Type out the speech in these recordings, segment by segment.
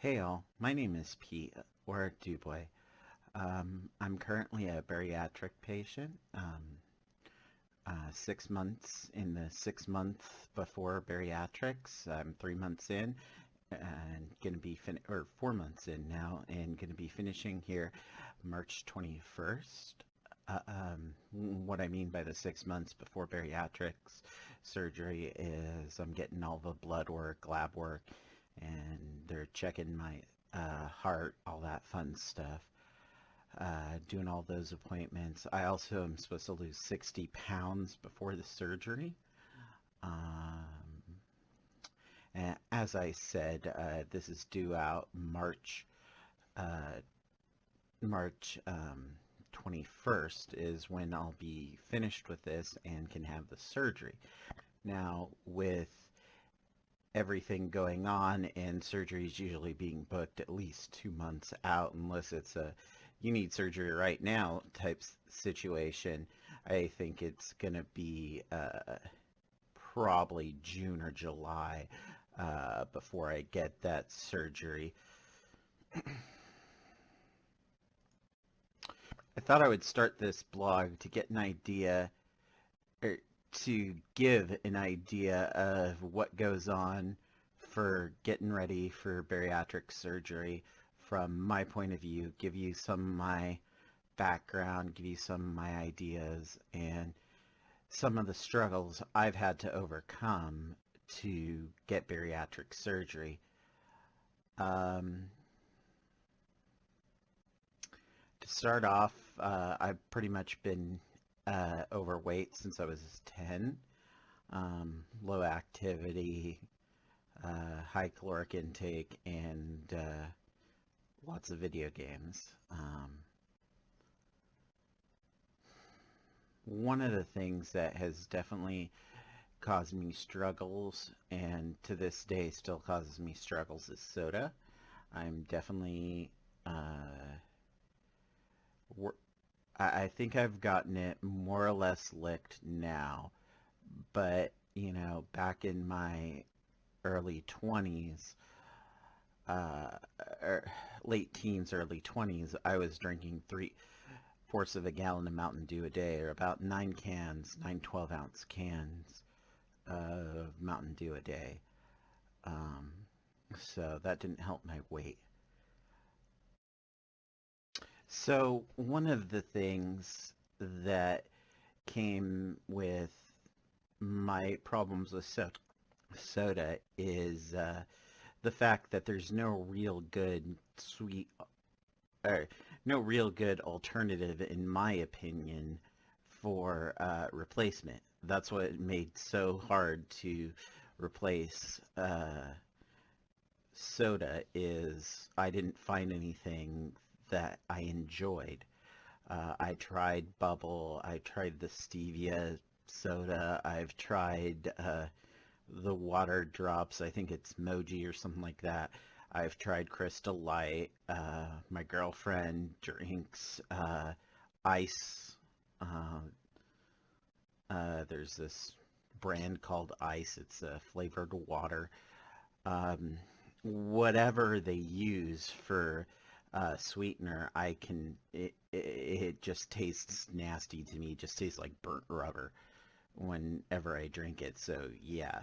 Hey all, my name is Pete, or Dubois. I'm currently a bariatric patient. 6 months in the 6 month before bariatrics. I'm 3 months in and gonna be 4 months in now and gonna be finishing here March 21st. What I mean by the 6 months before bariatrics surgery is I'm getting all the blood work, lab work, and they're checking my heart, all that fun stuff. Doing all those appointments. I also am supposed to lose 60 pounds before the surgery. And as I said, this is due out uh, March 21st is when I'll be finished with this and can have the surgery. Now, with everything going on and surgeries usually being booked at least 2 months out unless it's a you need surgery right now type situation. I think it's going to be probably June or July before I get that surgery. I thought I would start this blog to get an idea or to give an idea of what goes on for getting ready for bariatric surgery from my point of view, give you some of my background, give you some of my ideas, and some of the struggles I've had to overcome to get bariatric surgery. To start off, I've pretty much been overweight since I was 10. Low activity, high caloric intake, and lots of video games. One of the things that has definitely caused me struggles, and to this day still causes me struggles, is soda. I'm definitely I think I've gotten it more or less licked now, but back in my early 20s, uh, er, late teens, early 20s, I was drinking 3/4 of a gallon of Mountain Dew a day, or about 9 12-ounce cans of Mountain Dew a day. Um, so that didn't help my weight. So one of the things that came with my problems with soda is the fact that there's no real good sweet or no real good alternative, in my opinion, for replacement. That's what made so hard to replace soda is I didn't find anything that I enjoyed. I tried Bubble, I tried the stevia soda, I've tried the water drops, I think it's Moji or something like that. I've tried Crystal Light. My girlfriend drinks ice. Uh, there's this brand called Ice. It's a flavored water. Whatever they use for sweetener, it just tastes nasty to me. It just tastes like burnt rubber whenever I drink it. So yeah,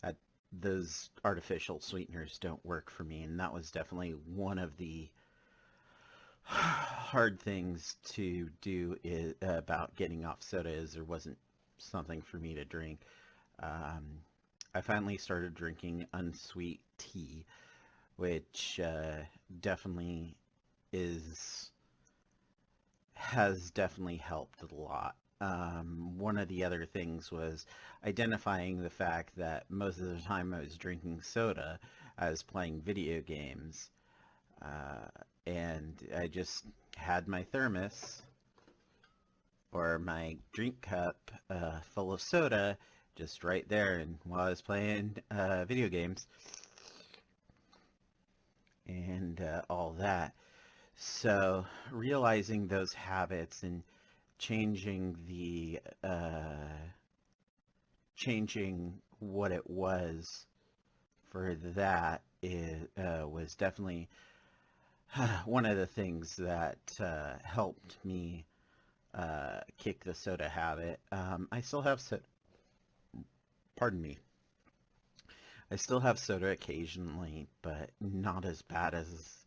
that, those artificial sweeteners don't work for me, and that was definitely one of the hard things to do about getting off soda is there wasn't something for me to drink. Um, I finally started drinking unsweet tea, which definitely is has definitely helped a lot. One of the other things was identifying the fact that most of the time I was drinking soda, I was playing video games, uh, and I just had my thermos or my drink cup full of soda just right there, and while I was playing video games and all that. So realizing those habits and changing the changing what it was for that was definitely one of the things that helped me kick the soda habit. I still have pardon me. I still have soda occasionally, but not as bad as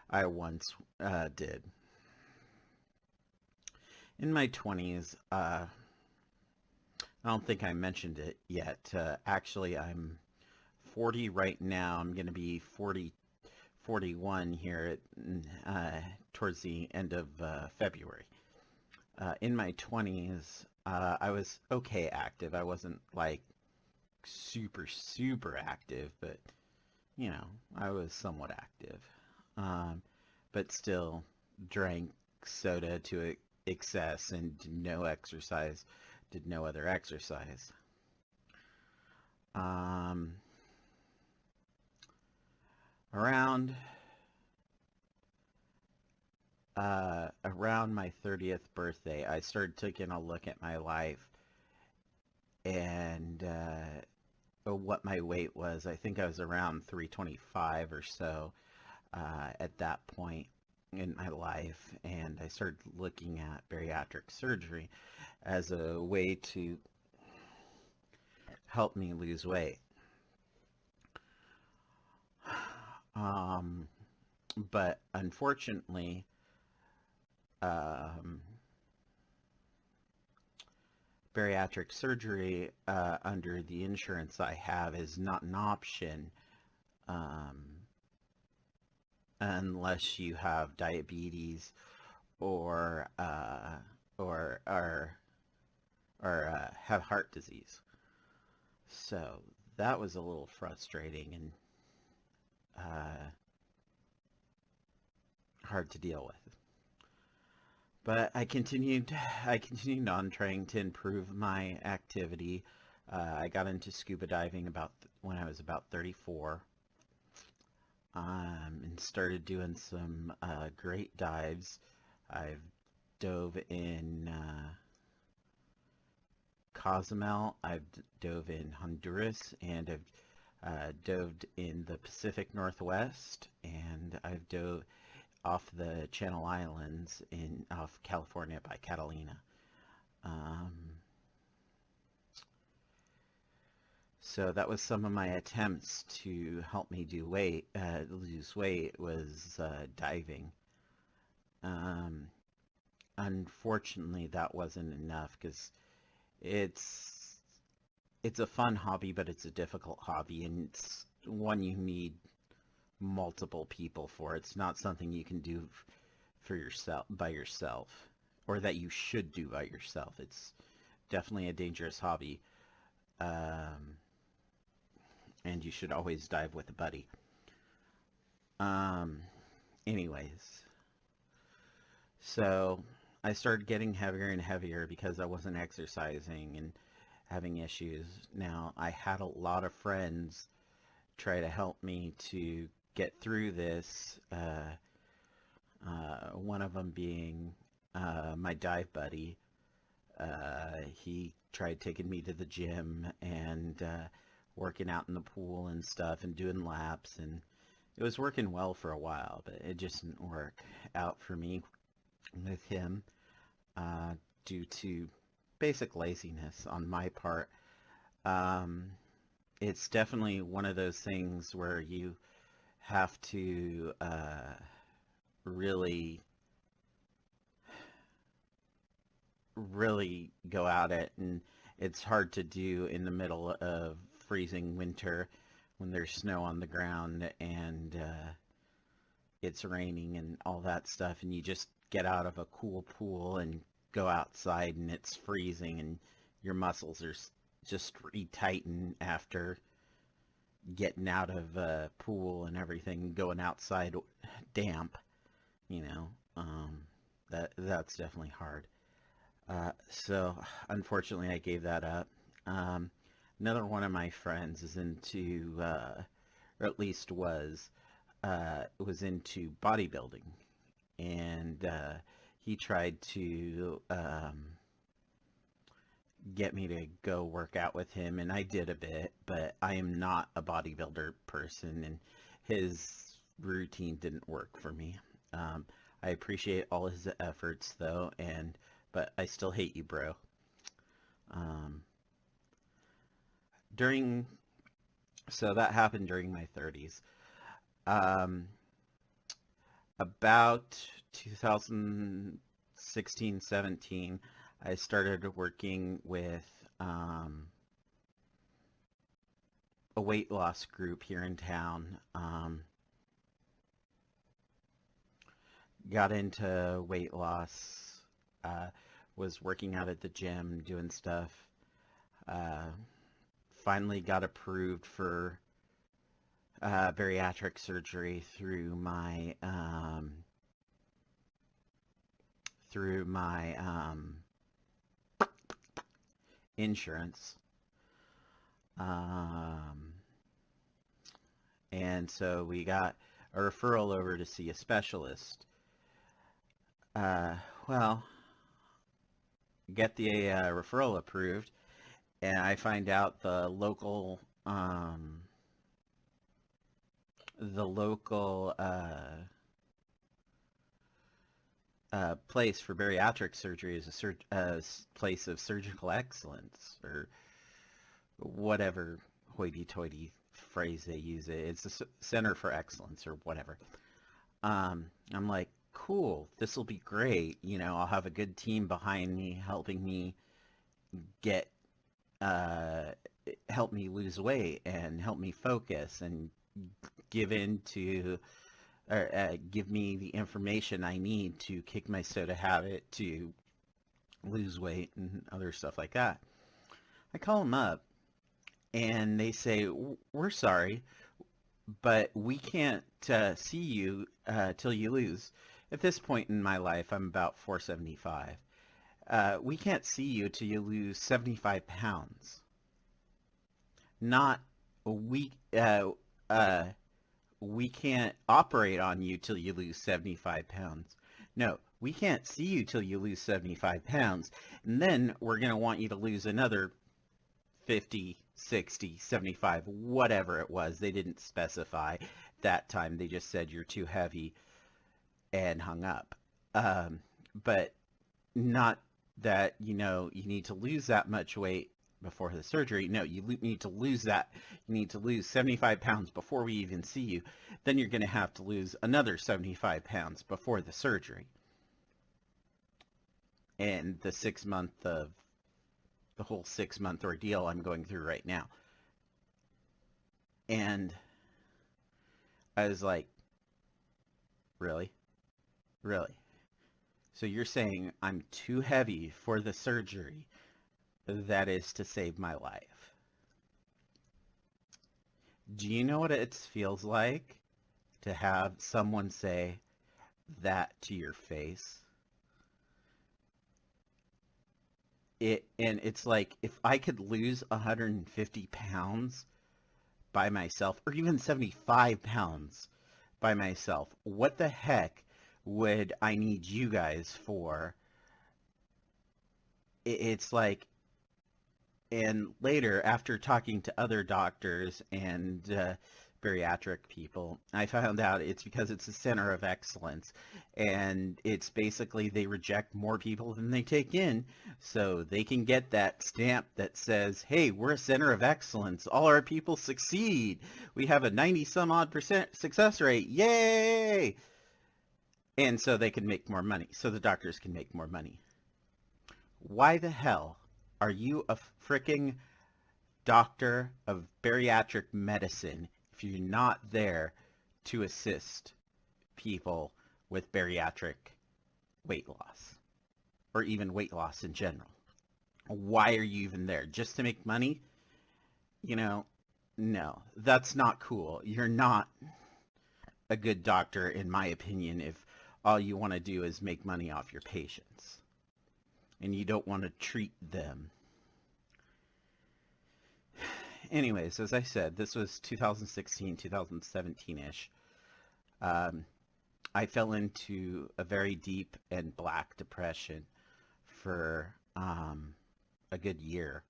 I once did. In my 20s, I don't think I mentioned it yet. Actually, I'm 40 right now. I'm going to be 41 here towards the end of February. In my 20s, I was okay active. I wasn't like super active, but I was somewhat active. Um, but still drank soda to excess and did no other exercise. Um, around around my 30th birthday, I started taking a look at my life and what my weight was. I think I was around 325 or so at that point in my life, and I started looking at bariatric surgery as a way to help me lose weight. Um, but unfortunately, um, bariatric surgery under the insurance I have is not an option um, unless you have diabetes or or or, or have heart disease. So that was a little frustrating and hard to deal with. But I continued on trying to improve my activity. I got into scuba diving when I was about 34, and started doing some great dives. I've dove in Cozumel, I've dove in Honduras, and I've dove in the Pacific Northwest, and I've dove off the Channel Islands off California by Catalina. Um, so that was some of my attempts to help me lose weight was diving. Um, Unfortunately, that wasn't enough because it's it's a fun hobby, but it's a difficult hobby, and it's one you need multiple people for. It's not something you can do for yourself by yourself, or that you should do by yourself. It's definitely a dangerous hobby, um, and you should always dive with a buddy. Um, Anyways, so I started getting heavier and heavier because I wasn't exercising and having issues. Now, I had a lot of friends try to help me to get through this. One of them being my dive buddy. He tried taking me to the gym and working out in the pool and stuff and doing laps, and it was working well for a while, but it just didn't work out for me with him uh, due to basic laziness on my part. Um, it's definitely one of those things where you have to really, really go at it, and it's hard to do in the middle of freezing winter when there's snow on the ground and it's raining and all that stuff, and you just get out of a cool pool and go outside and it's freezing and your muscles are just retighten after getting out of a pool and everything, going outside damp, you know, that's definitely hard. So unfortunately, I gave that up. Um, Another one of my friends is into, or at least was into bodybuilding, and he tried to get me to go work out with him, and I did a bit, but I am not a bodybuilder person, and his routine didn't work for me. Um, I appreciate all his efforts though, but I still hate you, bro. Um, during so that happened during my 30s. Um, about 2016, 17, I started working with um, a weight loss group here in town. Got into weight loss, uh, was working out at the gym, doing stuff. Uh, Finally got approved for bariatric surgery through my insurance. Um, and so we got a referral over to see a specialist. Uh, well, get the referral approved, and I find out the local place for bariatric surgery is a place of surgical excellence, or whatever hoity-toity phrase they use. It's a center for excellence or whatever. I'm like, cool, this will be great. I'll have a good team behind me helping me get uh, help me lose weight and help me focus and give in to or give me the information I need to kick my soda habit, to lose weight and other stuff like that. I call them up and they say, we're sorry, but we can't see you till you lose. At this point in my life, I'm about 475. We can't see you till you lose 75 pounds. Not we. We can't operate on you till you lose 75 pounds. No, we can't see you till you lose 75 pounds. And then we're going to want you to lose another 50, 60, 75, whatever it was. They didn't specify that time. They just said you're too heavy and hung up. But not that, you need to lose that much weight before the surgery. No, you need to lose that. You need to lose 75 pounds before we even see you. Then you're going to have to lose another 75 pounds before the surgery. And the whole 6-month ordeal I'm going through right now. And I was like, really? Really? So you're saying I'm too heavy for the surgery that is to save my life? Do you know what it feels like to have someone say that to your face? And it's like, if I could lose 150 pounds by myself, or even 75 pounds by myself, what the heck would I need you guys for? It's like, and later, after talking to other doctors and bariatric people, I found out it's because it's a center of excellence, and it's basically they reject more people than they take in, so they can get that stamp that says, hey, we're a center of excellence, all our people succeed, we have a 90 some odd percent success rate, yay! And so they can make more money, so the doctors can make more money. Why the hell are you a freaking doctor of bariatric medicine if you're not there to assist people with bariatric weight loss, or even weight loss in general? Why are you even there? Just to make money? No, that's not cool. You're not a good doctor, in my opinion, if all you want to do is make money off your patients and you don't want to treat them. Anyways, as I said, this was 2016, 2017-ish. I fell into a very deep and black depression for a good year.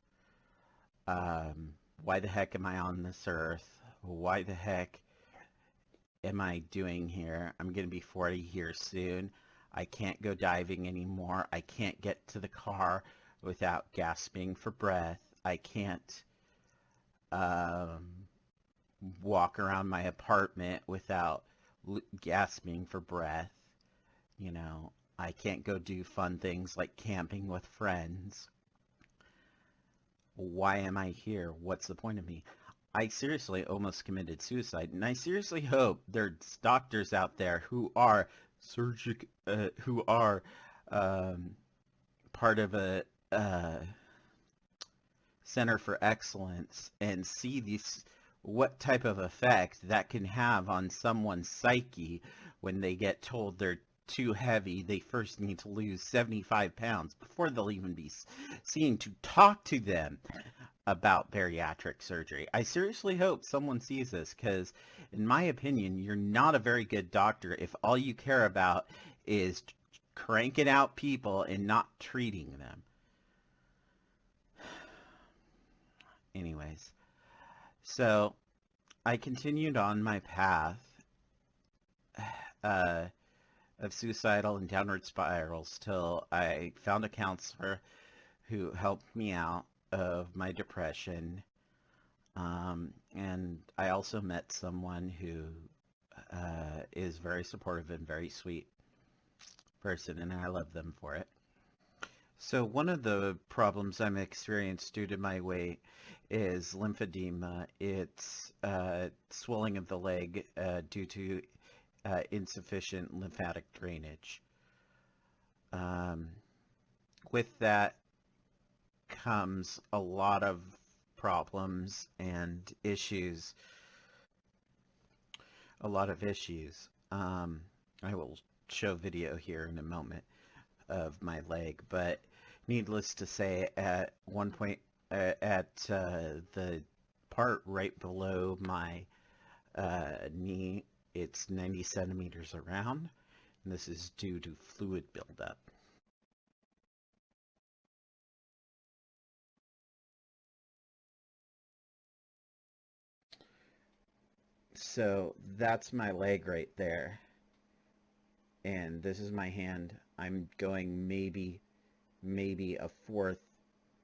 Why the heck am I on this earth? Why the heck am I doing here? I'm going to be 40 here soon. I can't go diving anymore. I can't get to the car without gasping for breath. I can't um, walk around my apartment without gasping for breath. You know, I can't go do fun things like camping with friends. Why am I here? What's the point of me? I seriously almost committed suicide, and I seriously hope there's doctors out there who are um, part of a center for excellence and see these what type of effect that can have on someone's psyche when they get told they're too heavy. They first need to lose 75 pounds before they'll even be seen to talk to them about bariatric surgery. I seriously hope someone sees this, because in my opinion, you're not a very good doctor if all you care about is cranking out people and not treating them. Anyways, so I continued on my path uh, of suicidal and downward spirals till I found a counselor who helped me out of my depression. And I also met someone who is very supportive and very sweet person, and I love them for it. So one of the problems I'm experienced due to my weight is lymphedema. It's swelling of the leg due to insufficient lymphatic drainage. With that comes a lot of problems and issues. I will show video here in a moment of my leg, but needless to say, at one point, at the part right below my knee, it's 90 centimeters around, and this is due to fluid buildup. So that's my leg right there, and this is my hand. I'm going maybe a fourth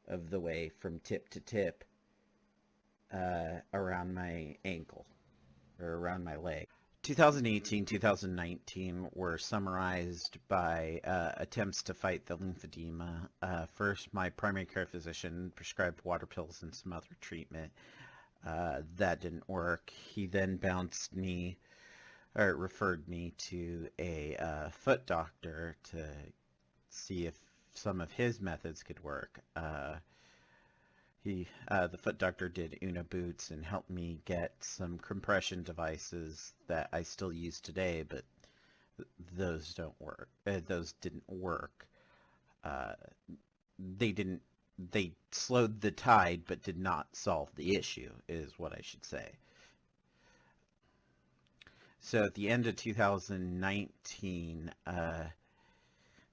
of the way from tip to tip around my ankle, or around my leg. 2018, 2019 were summarized by attempts to fight the lymphedema. First, my primary care physician prescribed water pills and some other treatment. That didn't work. He then bounced me, or referred me to a foot doctor to see if some of his methods could work. The foot doctor did Una boots and helped me get some compression devices that I still use today, but those don't work. Those didn't work. Uh, they slowed the tide, but did not solve the issue, is what I should say. So at the end of 2019,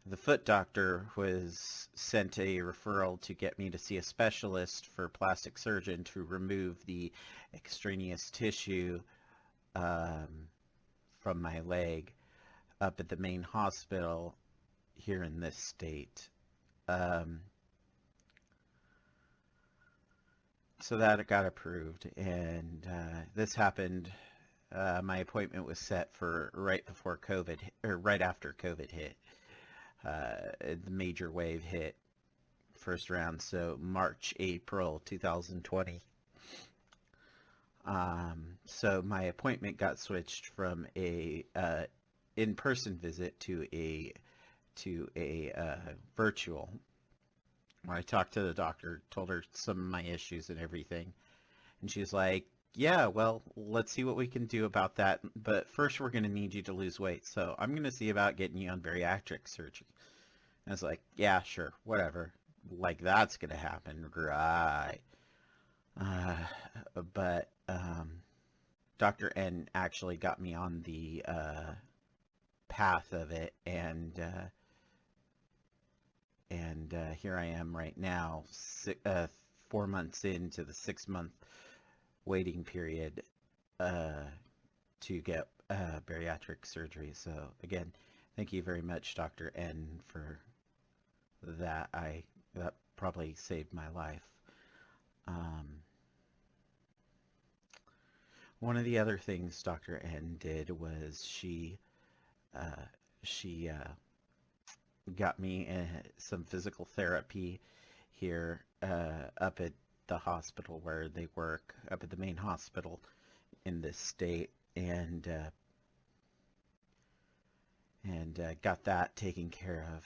the foot doctor was sent a referral to get me to see a specialist for plastic surgeon to remove the extraneous tissue from my leg up at the main hospital here in this state. So that got approved, and this happened. My appointment was set for right before COVID, or right after COVID hit. The major wave hit first round, so March, April 2020. So my appointment got switched from a in-person visit to a virtual, where I talked to the doctor, told her some of my issues and everything, and she's like, yeah, well, let's see what we can do about that, but first we're going to need you to lose weight, so I'm going to see about getting you on bariatric surgery. And I was like, yeah, sure, whatever. Like, that's going to happen, right? But Dr. N actually got me on the path of it, and here I am right now, 4 months into the 6-month waiting period to get bariatric surgery. So again, thank you very much, Dr. N, for that. That probably saved my life. Um, One of the other things Dr. N did was uh, she got me some physical therapy here up at the hospital where they work, up at the main hospital in this state, and got that taken care of.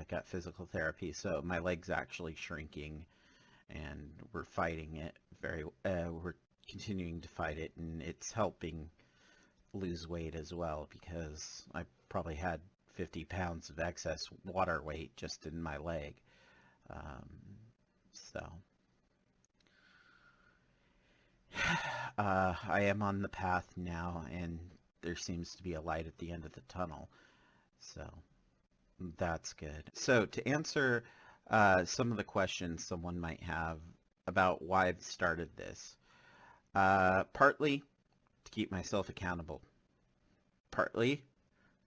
Got physical therapy, so my leg's actually shrinking, and we're fighting it we're continuing to fight it, and it's helping lose weight as well because I probably had 50 pounds of excess water weight just in my leg. Um, so I am on the path now, and there seems to be a light at the end of the tunnel. So that's good. So to answer some of the questions someone might have about why I've started this, partly to keep myself accountable, partly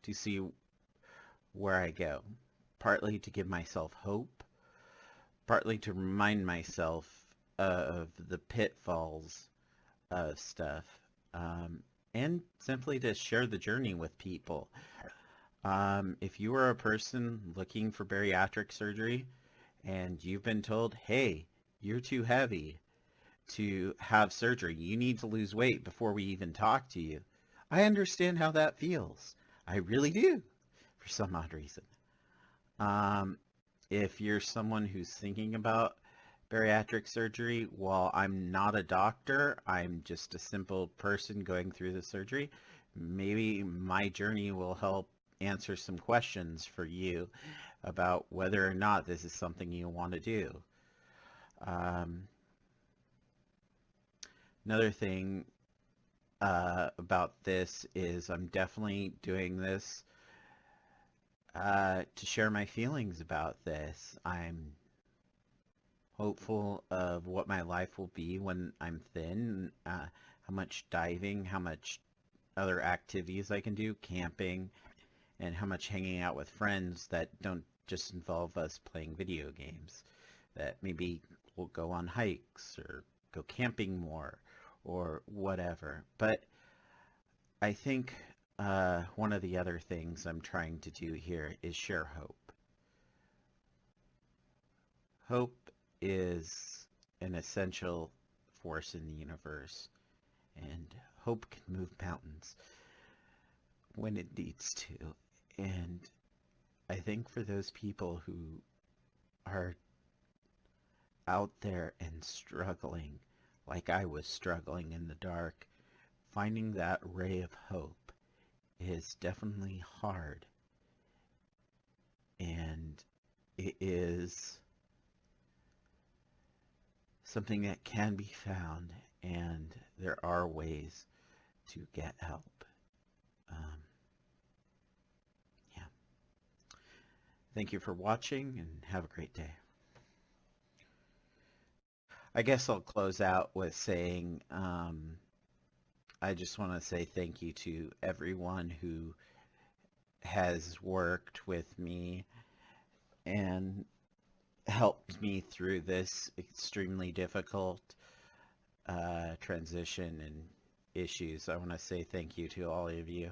to see where I go, partly to give myself hope, partly to remind myself of the pitfalls of stuff, and simply to share the journey with people. If you are a person looking for bariatric surgery and you've been told, hey, you're too heavy to have surgery, you need to lose weight before we even talk to you, I understand how that feels. I really do, for some odd reason. If you're someone who's thinking about bariatric surgery, while I'm not a doctor, I'm just a simple person going through the surgery, maybe my journey will help answer some questions for you about whether or not this is something you want to do. Another thing about this is I'm definitely doing this to share my feelings about this. I'm hopeful of what my life will be when I'm thin, how much diving, how much other activities I can do, camping, and how much hanging out with friends that don't just involve us playing video games, that maybe we'll go on hikes or go camping more or whatever. But I think one of the other things I'm trying to do here is share hope. Hope is an essential force in the universe, and hope can move mountains when it needs to. And I think for those people who are out there and struggling, like I was struggling in the dark, finding that ray of hope is definitely hard. And it is something that can be found, and there are ways to get help. Yeah. Thank you for watching, and have a great day. I guess I'll close out with saying I just want to say thank you to everyone who has worked with me and helped me through this extremely difficult transition and issues. I want to say thank you to all of you.